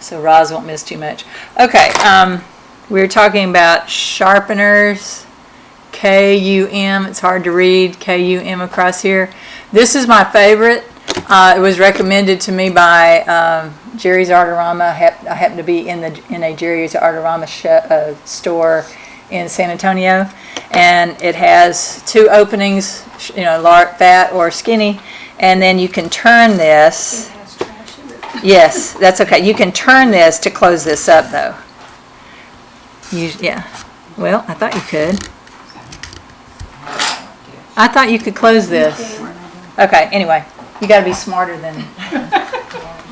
so Roz won't miss too much. Okay, we were talking about sharpeners, K-U-M. It's hard to read, K-U-M across here. This is my favorite. It was recommended to me by Jerry's Artorama. I happen to be in a Jerry's Artorama store in San Antonio, and it has 2 openings, large, fat, or skinny, and then you can turn this. It has trash in it. Yes, that's okay. You can turn this to close this up, though. Yeah. Well, I thought you could. I thought you could close this. Okay. Anyway, you got to be smarter than. I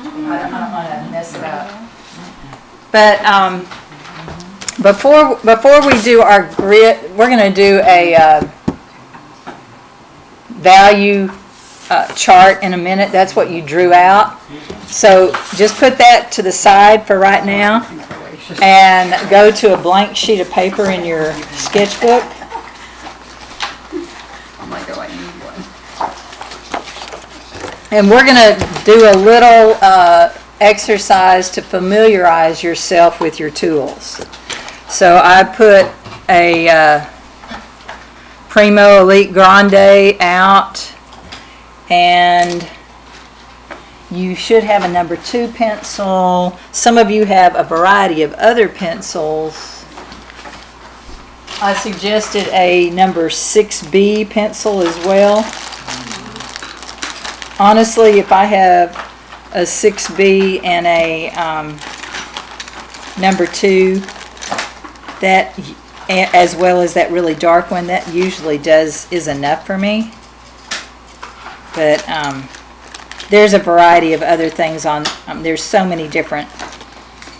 don't want to mess it up. But before we do our grid, we're going to do a value chart in a minute. That's what you drew out. So just put that to the side for right now and go to a blank sheet of paper in your sketchbook. Oh my God, I need one. And we're going to do a little exercise to familiarize yourself with your tools. So I put a Primo Elite Grande out, and you should have a number 2 pencil. Some of you have a variety of other pencils. I suggested a number 6B pencil as well. Honestly, if I have a 6B and a number 2, that, as well as that really dark one, that usually is enough for me. But there's a variety of other things on. There's so many different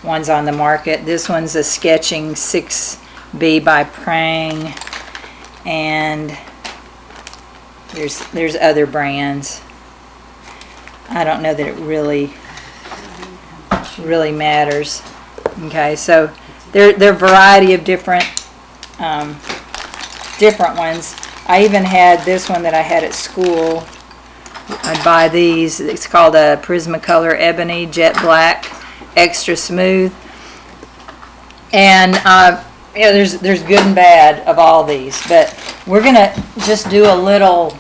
ones on the market. This one's a Sketching 6B by Prang, and there's other brands. I don't know that it really matters. Okay, so there are a variety of different ones. I even had this one that I had at school. I'd buy these. It's called a Prismacolor Ebony Jet Black Extra Smooth. And there's good and bad of all these, but we're gonna just do a little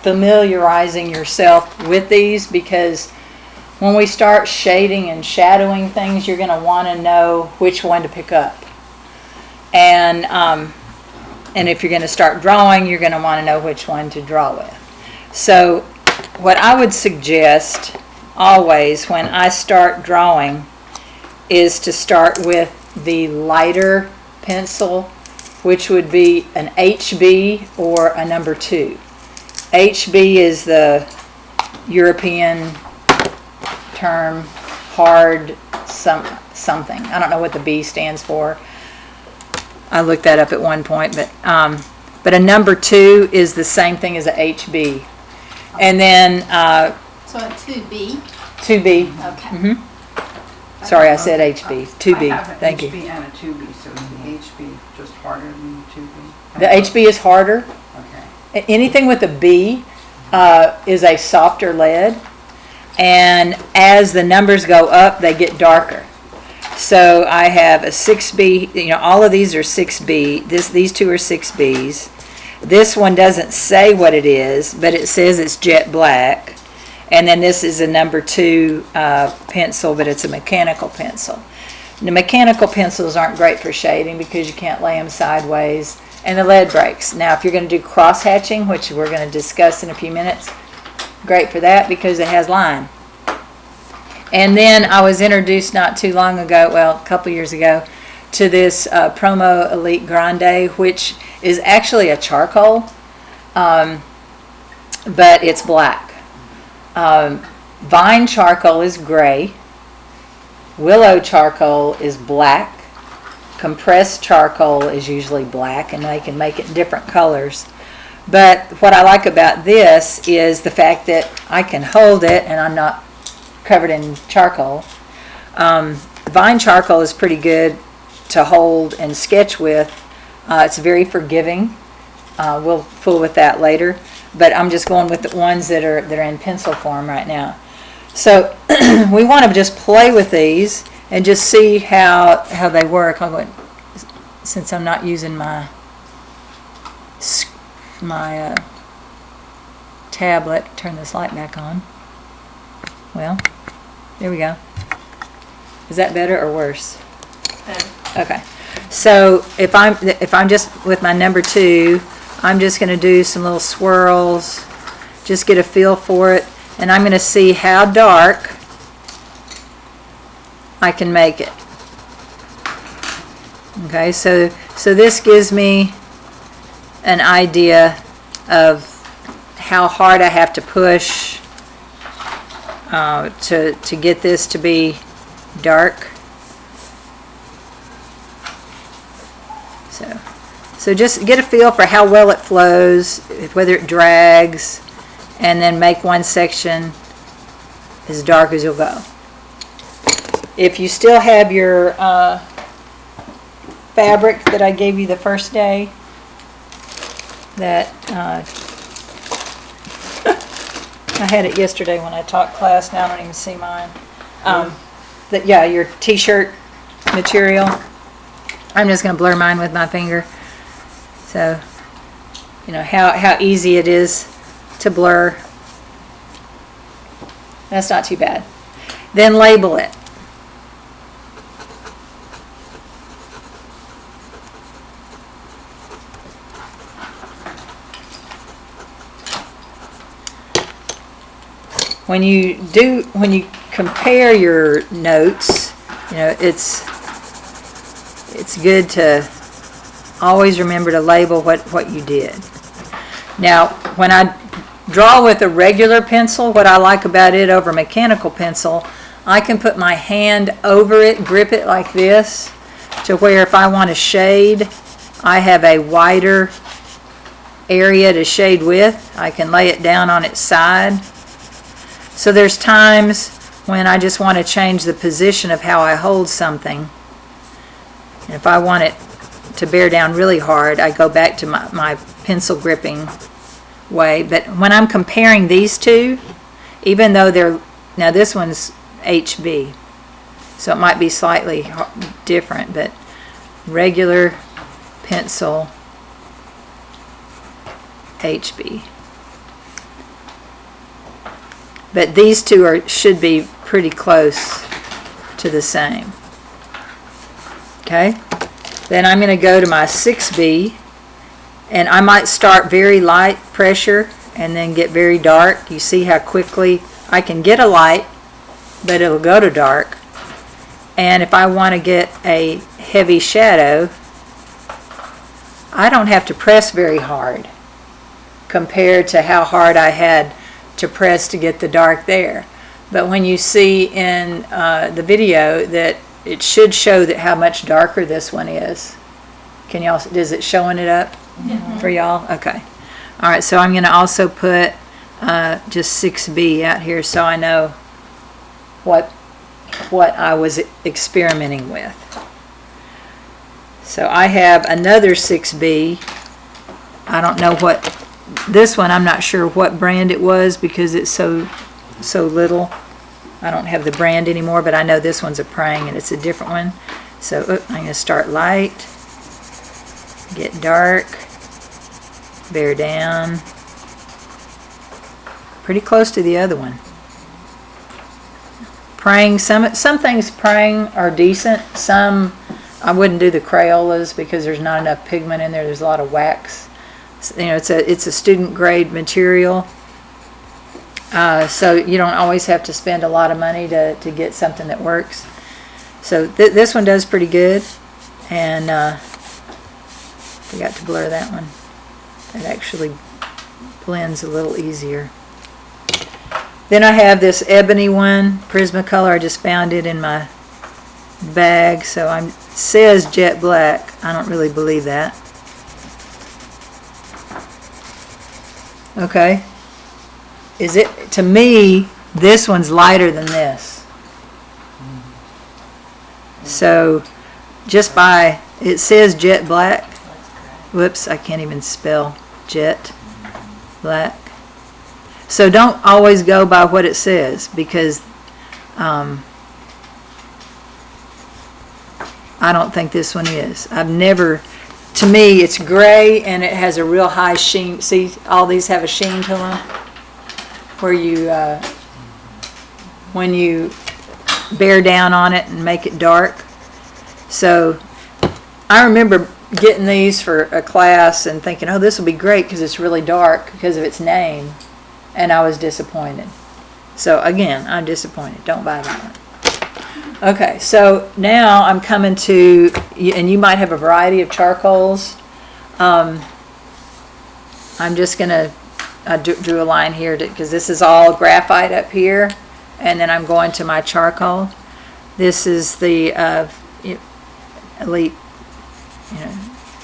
familiarizing yourself with these, because when we start shading and shadowing things, you're going to want to know which one to pick up. And if you're going to start drawing, you're going to want to know which one to draw with. So what I would suggest always when I start drawing is to start with the lighter pencil, which would be an HB or a number 2. HB is the European term, hard something. I don't know what the B stands for. I looked that up at one point, but a number 2 is the same thing as a HB. And then So a 2B. 2B. Okay. Mm-hmm. Sorry, I said HB. 2B. Thank you. I have an HB and a 2B, so is the HB just harder than the 2B? The HB is harder. Okay. Anything with a B is a softer lead, and as the numbers go up, they get darker. So I have a 6B. All of these are 6B. These 2 are 6Bs. This one doesn't say what it is, but it says it's jet black. And then this is a number 2 pencil, but it's a mechanical pencil. The mechanical pencils aren't great for shading because you can't lay them sideways, and the lead breaks. Now, if you're going to do cross hatching, which we're going to discuss in a few minutes, great for that because it has line. And then I was introduced not too long ago, well, a couple years ago, to this Promo Elite Grande, which is actually a charcoal, but it's black. Vine charcoal is gray. Willow charcoal is black. Compressed charcoal is usually black, and they can make it in different colors. But what I like about this is the fact that I can hold it and I'm not covered in charcoal. Vine charcoal is pretty good to hold and sketch with. It's very forgiving. We'll fool with that later. But I'm just going with the ones that are in pencil form right now. So we want to just play with these and just see how they work. I'll go ahead, since I'm not using my tablet. Turn this light back on. Well, there we go. Is that better or worse? Better. Okay. So if I'm just with my number 2, I'm just going to do some little swirls, just get a feel for it, and I'm going to see how dark I can make it. Okay, so this gives me an idea of how hard I have to push to get this to be dark. So just get a feel for how well it flows, whether it drags, and then make one section as dark as you'll go. If you still have your fabric that I gave you the first day, that I had it yesterday when I taught class. Now I don't even see mine. Yeah, your T-shirt material. I'm just going to blur mine with my finger. So, you know how easy it is to blur. That's not too bad. Then label it. When you compare your notes, you know, it's good to always remember to label what you did. Now, when I draw with a regular pencil, what I like about it over mechanical pencil, I can put my hand over it, grip it like this, to where if I want to shade, I have a wider area to shade with. I can lay it down on its side. So there's times when I just want to change the position of how I hold something. And if I want it to bear down really hard, I go back to my pencil gripping way. But when I'm comparing these two, even though now this one's HB, so it might be slightly different, but regular pencil HB. But these two should be pretty close to the same. Okay? Then I'm going to go to my 6B, and I might start very light pressure and then get very dark. You see how quickly I can get a light, but it'll go to dark. And if I want to get a heavy shadow, I don't have to press very hard compared to how hard I had to press to get the dark there. But when you see in the video that it should show that how much darker this one is. Can y'all, is it showing it up for y'all? Okay. All right, so I'm going to also put just 6B out here so I know what I was experimenting with. So I have another 6B. I don't know what this one, I'm not sure what brand it was because it's so little. I don't have the brand anymore, but I know this one's a Prang and it's a different one. So I'm going to start light, get dark, bear down, pretty close to the other one. Prang, some things Prang are decent. Some I wouldn't do the Crayolas because there's not enough pigment in there. There's a lot of wax. You know, it's a student grade material. So you don't always have to spend a lot of money to get something that works. So this one does pretty good, and forgot to blur that one. It actually blends a little easier. Then I have this ebony one, Prismacolor. I just found it in my bag, so it says jet black. I don't really believe that. Okay. Is it, to me, this one's lighter than this. So just by, it says jet black. Whoops, I can't even spell jet black. So don't always go by what it says because I don't think this one is. I've never, to me, it's gray and it has a real high sheen. See, all these have a sheen to them where you, when you bear down on it and make it dark. So I remember getting these for a class and thinking, oh, this will be great because it's really dark because of its name. And I was disappointed. So again, I'm disappointed. Don't buy that one. Okay, so now I'm coming to, and you might have a variety of charcoals. I'm just going to drew a line here because this is all graphite up here. And then I'm going to my charcoal. This is the Elite,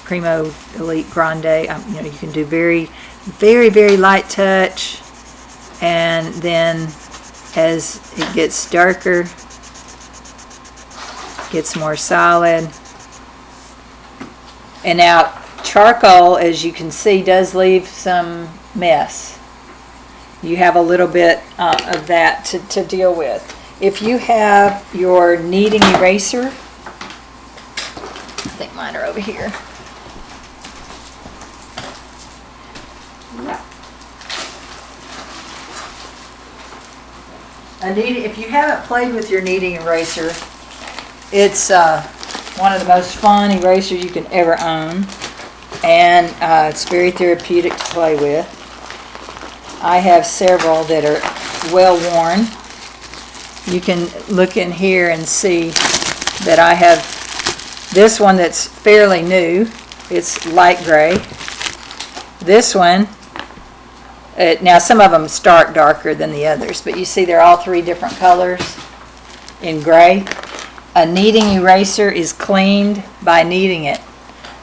Primo Elite Grande. You can do very, very, very light touch. And then as it gets darker, gets more solid. And now charcoal, as you can see, does leave some mess. You have a little bit of that to deal with. If you have your kneading eraser, I think mine are over here. If you haven't played with your kneading eraser, it's one of the most fun erasers you can ever own, and it's very therapeutic to play with. I have several that are well worn. You can look in here and see that I have this one that's fairly new. It's light gray. This one, now some of them start darker than the others, but you see they're all three different colors in gray. A kneading eraser is cleaned by kneading it.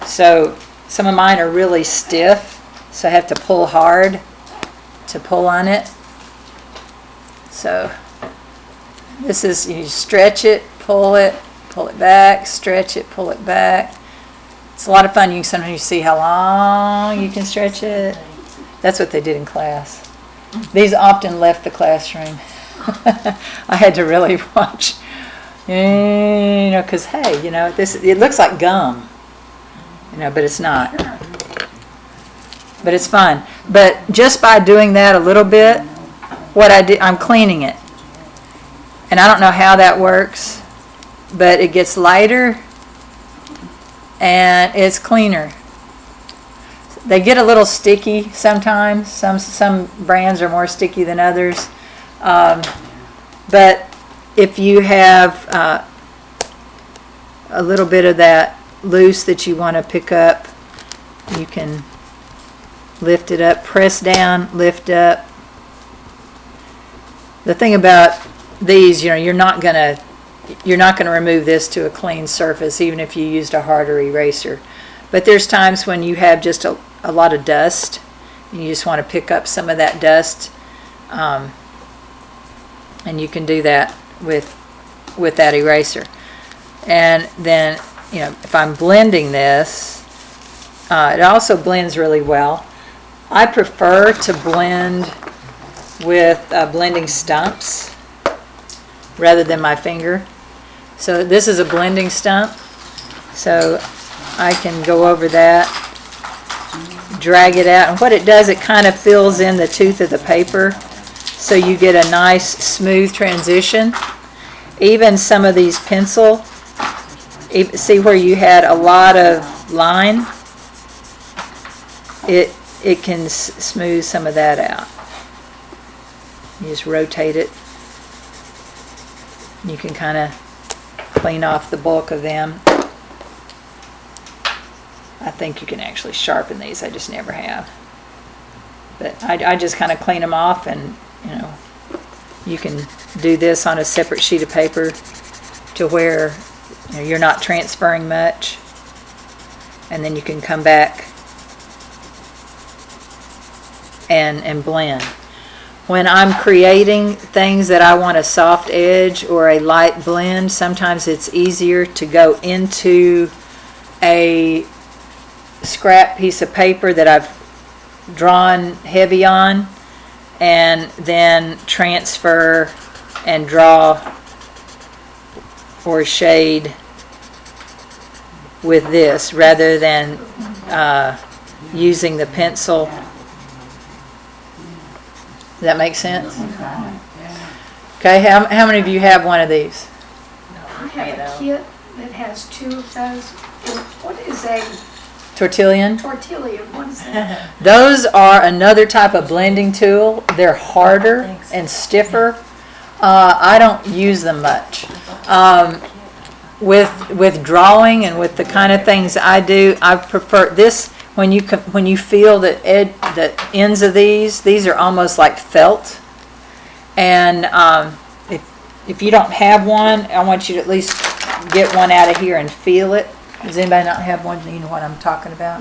So some of mine are really stiff, so I have to pull hard to pull on it. So this is, you stretch it, pull it back, stretch it, pull it back. It's a lot of fun. You can sometimes see how long you can stretch it. That's what they did in class. These often left the classroom. I had to really watch, because hey, it looks like gum, but it's not. But it's fun. But just by doing that a little bit, what I did, I'm cleaning it. And I don't know how that works, but it gets lighter and it's cleaner. They get a little sticky sometimes. Some brands are more sticky than others. But if you have a little bit of that loose that you want to pick up, you can lift it up, press down, lift up. The thing about these, you're not gonna remove this to a clean surface, even if you used a harder eraser. But there's times when you have just a lot of dust, and you just want to pick up some of that dust, and you can do that with that eraser. And then, if I'm blending this, it also blends really well. I prefer to blend with blending stumps rather than my finger. So this is a blending stump. So I can go over that, drag it out, and what it does, it kind of fills in the tooth of the paper so you get a nice smooth transition. Even some of these pencil, see where you had a lot of line, it can smooth some of that out. You just rotate it. You can kind of clean off the bulk of them. I think you can actually sharpen these. I just never have. But I just kind of clean them off, and you can do this on a separate sheet of paper to where you're not transferring much, and then you can come back and blend. When I'm creating things that I want a soft edge or a light blend, sometimes it's easier to go into a scrap piece of paper that I've drawn heavy on, and then transfer and draw or shade with this rather than using the pencil. Does that make sense? Okay, how many of you have one of these? I have a kit that has 2 of those. What is a Tertullian? Tertullian? What is that? Those are another type of blending tool. They're harder and stiffer. I don't use them much. With drawing and with the kind of things I do, I prefer this. When you feel the ends of these are almost like felt. And if you don't have one, I want you to at least get one out of here and feel it. Does anybody not have one? You know what I'm talking about?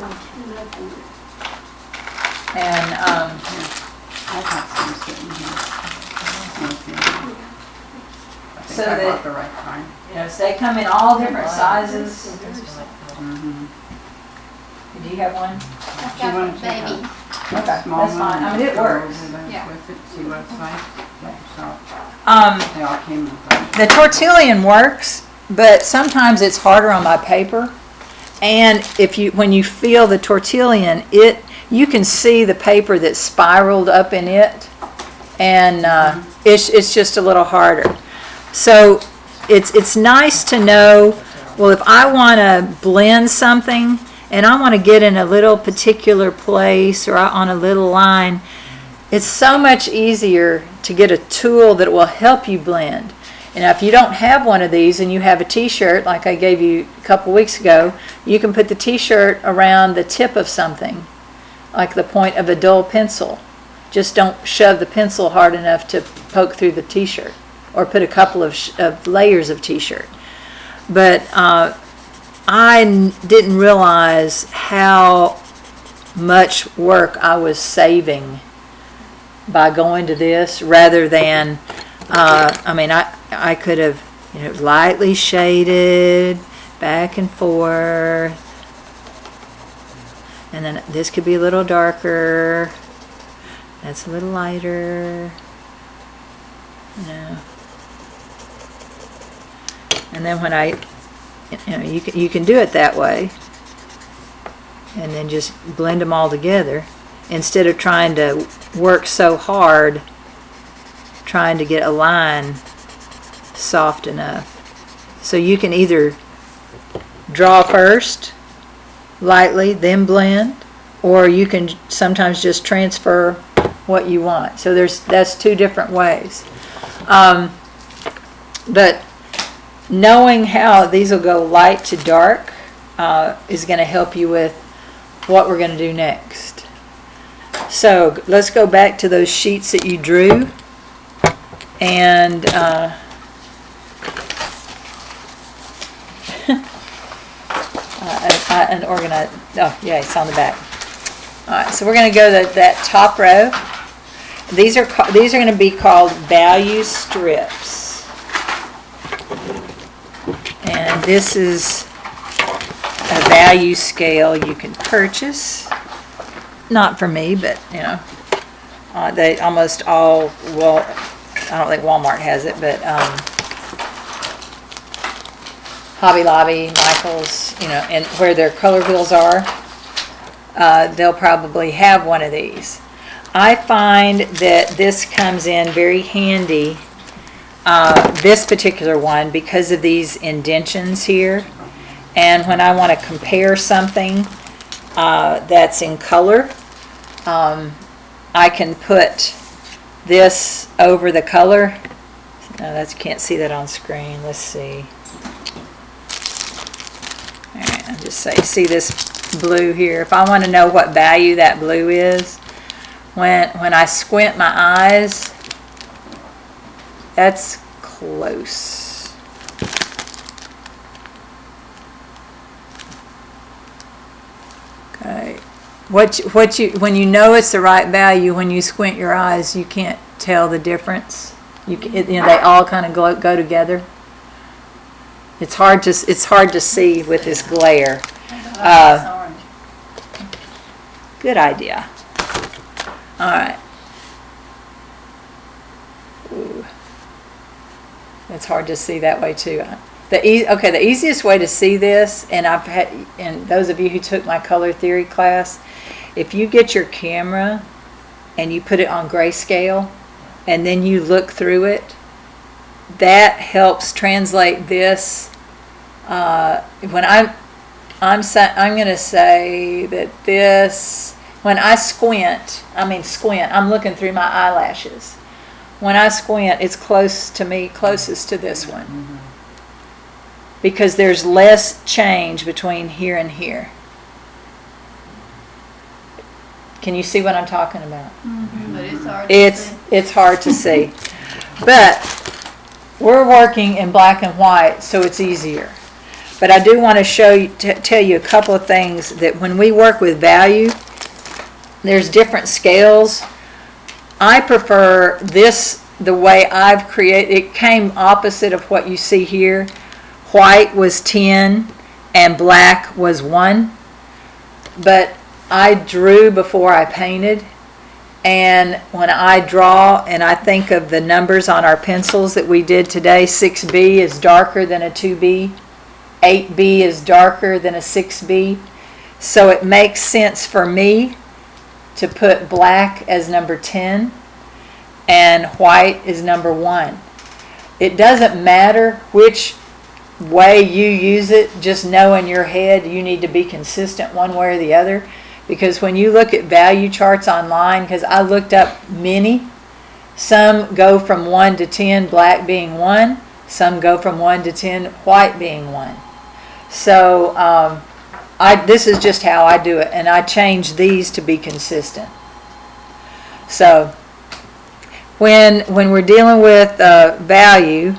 And I've got some sitting here. I think So I that- bought the right kind. so they come in all different sizes. Mhm. Do you have one? I've You wanna got the take baby. Okay, Small that's one fine. I and mean, it go works. over those Yeah. with it, see what it's like. Let yourself. They all came with those. The Tertullian works, but sometimes it's harder on my paper. And when you feel the Tertullian, you can see the paper that's spiraled up in it, and it's just a little harder. So it's nice to know. Well, if I want to blend something and I want to get in a little particular place or on a little line, it's so much easier to get a tool that will help you blend. And if you don't have one of these and you have a t-shirt like I gave you a couple weeks ago, you can put the t-shirt around the tip of something, like the point of a dull pencil. Just don't shove the pencil hard enough to poke through the t-shirt, or put a couple of layers of t-shirt. But I didn't realize how much work I was saving by going to this rather than, I could have, lightly shaded back and forth, and then this could be a little darker, that's a little lighter, and then when you can do it that way, and then just blend them all together instead of trying to work so hard trying to get a line soft enough. So you can either draw first lightly, then blend, or you can sometimes just transfer what you want. So that's 2 different ways. But knowing how these will go light to dark is going to help you with what we're going to do next. So let's go back to those sheets that you drew, and organize. Oh yeah, it's on the back. All right, so we're going to go to that top row. These are going to be called value strips, and this is a value scale you can purchase. Not for me, but they almost all. Well, I don't think Walmart has it, but Hobby Lobby, Michaels, and where their color wheels are, they'll probably have one of these. I find that this comes in very handy, this particular one, because of these indentions here. And when I want to compare something that's in color, I can put this over the color. No, can't see that on screen. Let's see. All right, I'll just see this blue here. If I want to know what value that blue is, when I squint my eyes, that's close. Okay. When you know it's the right value, when you squint your eyes, you can't tell the difference. They all kind of go together. It's hard to see with this glare. Good idea. All right. Ooh. It's hard to see that way too. The easiest way to see this, and and those of you who took my color theory class, if you get your camera and you put it on grayscale, and then you look through it, that helps translate this. When I'm going to say that this, when I squint, I'm looking through my eyelashes. When I squint, it's closest to this one. Because there's less change between here and here. Can you see what I'm talking about? But it's hard to see. It's hard to see. But we're working in black and white, so it's easier. But I do want to tell you a couple of things that when we work with value, there's different scales. I prefer this the way I've created. It came opposite of what you see here. White was 10 and black was 1. But I drew before I painted. And when I draw and I think of the numbers on our pencils that we did today, 6B is darker than a 2B. 8B is darker than a 6B. So it makes sense for me to put black as number 10 and white is number 1. It doesn't matter which way you use it, just know in your head you need to be consistent one way or the other. Because when you look at value charts online, because I looked up many, some go from 1 to 10, black being 1, some go from 1 to 10, white being 1. So this is just how I do it, and I change these to be consistent. So when we're dealing with value,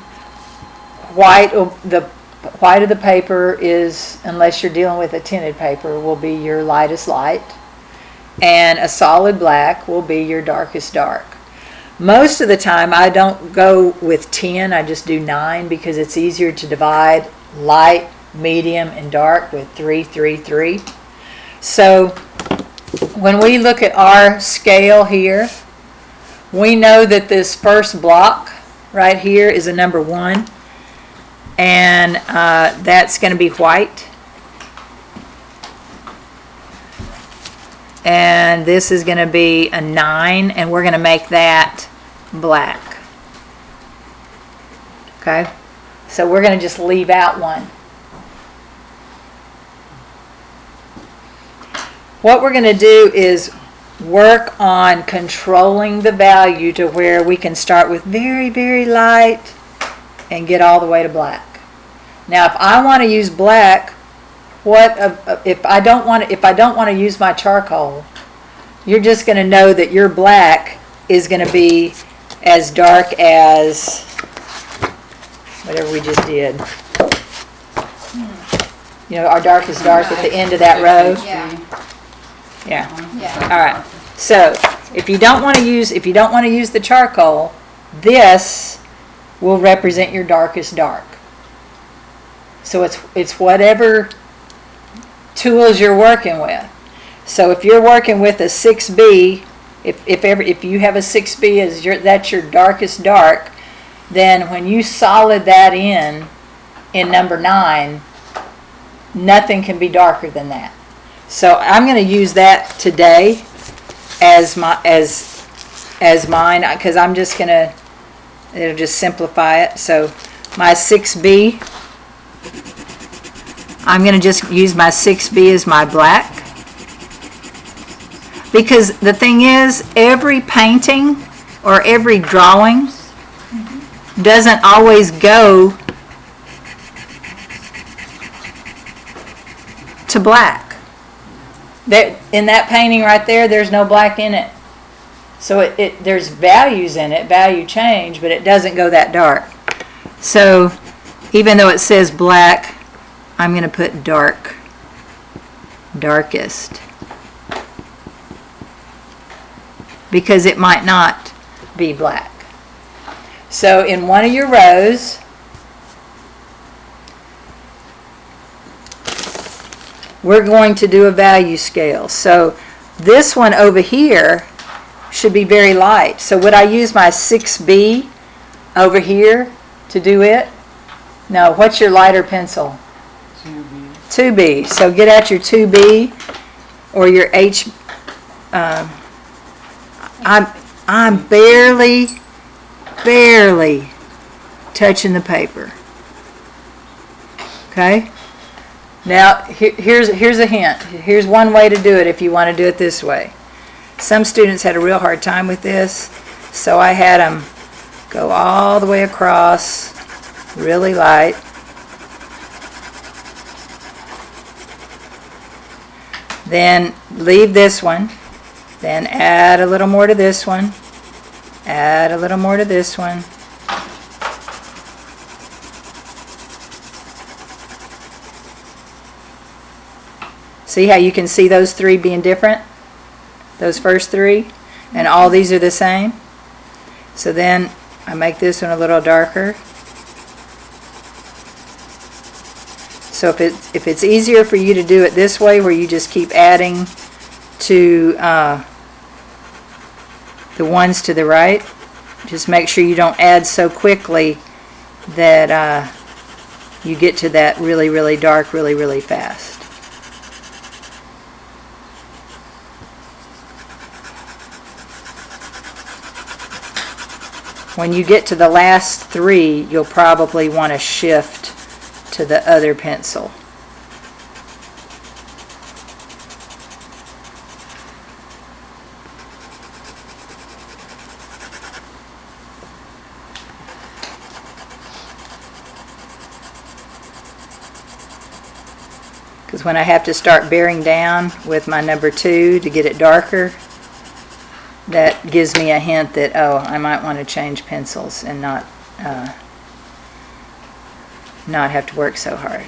the white of the paper is, unless you're dealing with a tinted paper, will be your lightest light, and a solid black will be your darkest dark. Most of the time I don't go with 10, I just do 9 because it's easier to divide light, medium, and dark with 3, 3, 3. So when we look at our scale here, we know that this first block right here is a number 1, and that's going to be white. And this is going to be a 9, and we're going to make that black. Okay? So we're going to just leave out 1. What we're going to do is work on controlling the value to where we can start with very, very light and get all the way to black. Now, if I want to use black, if I don't want to use my charcoal, you're just going to know that your black is going to be as dark as whatever we just did. You know, our darkest dark at the end of that row. Yeah. All right. So if you don't want to use the charcoal, this will represent your darkest dark. So it's whatever tools you're working with. So if you're working with a 6B, if you have a 6B as that's your darkest dark, then when you solid that in number 9, nothing can be darker than that. So I'm going to use that today as mine, because I'm just going to, it'll just simplify it. So my 6B, I'm going to just use my 6B as my black. Because the thing is, every painting or every drawing doesn't always go to black. In that painting right there, there's no black in it. So there's values in it, value change, but it doesn't go that dark. So even though it says black, I'm going to put dark, darkest. Because it might not be black. So in one of your rows, we're going to do a value scale. So this one over here should be very light. So would I use my 6B over here to do it? No, what's your lighter pencil? 2B. 2B. So get out your 2B or your H. I'm barely touching the paper. Okay? Now, here's a hint. Here's one way to do it if you want to do it this way. Some students had a real hard time with this, so I had them go all the way across, really light. Then leave this one. Then add a little more to this one. Add a little more to this one. See how you can see those three being different? Those first three? And all these are the same? So then I make this one a little darker. So if it's easier for you to do it this way, where you just keep adding to the ones to the right, just make sure you don't add so quickly that you get to that really, really dark really, really fast. When you get to the last three, you'll probably want to shift to the other pencil. Because when I have to start bearing down with my number 2 to get it darker, that gives me a hint that, oh, I might want to change pencils and not have to work so hard.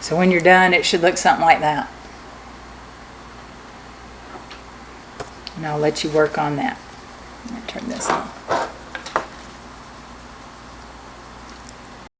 So when you're done, it should look something like that. And I'll let you work on that. I'm going to turn this on.